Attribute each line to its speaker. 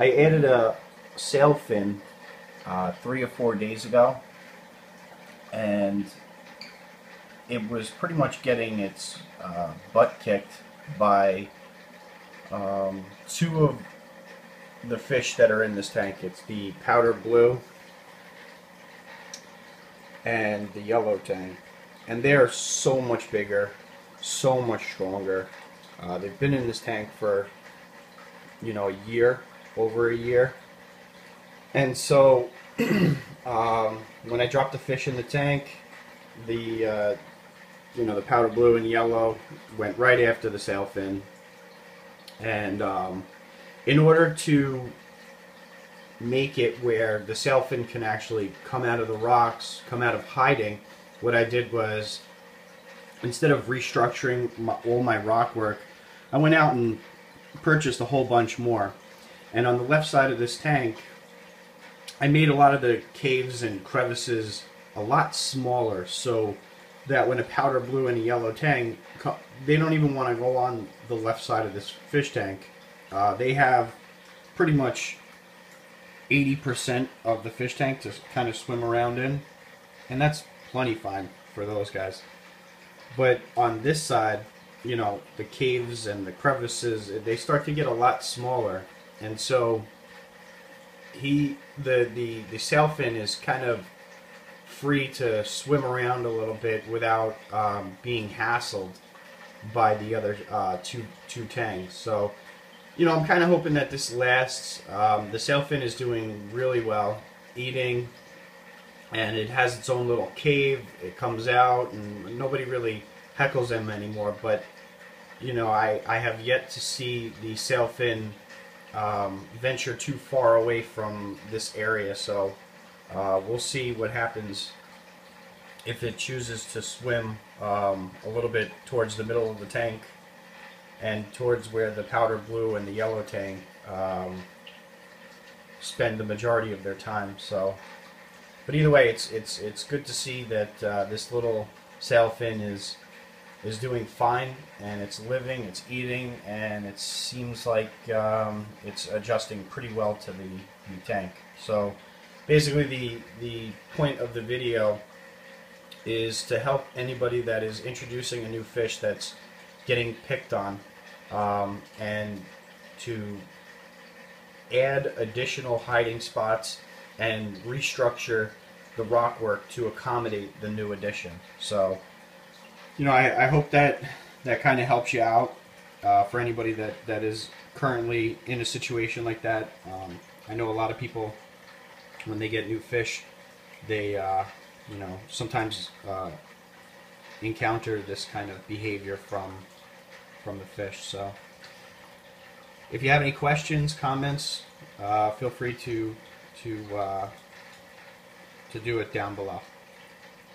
Speaker 1: I added a sail fin 3 or 4 days ago, and it was pretty much getting its butt kicked by two of the fish that are in this tank. It's the powder blue and the yellow tang, and they are so much bigger, so much stronger. They've been in this tank for, you know, a year, over a year, and so when I dropped the fish in the tank, the you know, the powder blue and yellow went right after the sail fin, and in order to make it where the sail fin can actually come out of the rocks, come out of hiding, what I did was, instead of restructuring all my rock work, I went out and purchased a whole bunch more. And on the left side of this tank, I made a lot of the caves and crevices a lot smaller, so that when a powder blue and a yellow tang, they don't even want to go on the left side of this fish tank. They have pretty much 80% of the fish tank to kind of swim around in, and that's plenty fine for those guys. But on this side, you know, the caves and the crevices, they start to get a lot smaller, and so the sail fin is kind of free to swim around a little bit without being hassled by the other two tangs. So, you know, I'm kind of hoping that this lasts. The sail fin is doing really well, eating, and it has its own little cave. It comes out, and nobody really heckles them anymore. But, you know, I have yet to see the sail fin venture too far away from this area, so we'll see what happens if it chooses to swim a little bit towards the middle of the tank and towards where the powder blue and the yellow tang spend the majority of their time. So, but either way, it's good to see that this little sail fin is doing fine, and it's living, it's eating, and it seems like it's adjusting pretty well to the tank. So basically the point of the video is to help anybody that is introducing a new fish that's getting picked on, and to add additional hiding spots and restructure the rock work to accommodate the new addition. So, you know, I hope that kind of helps you out for anybody that is currently in a situation like that. I know a lot of people, when they get new fish, they you know, sometimes encounter this kind of behavior from the fish. So if you have any questions, comments, feel free to do it down below.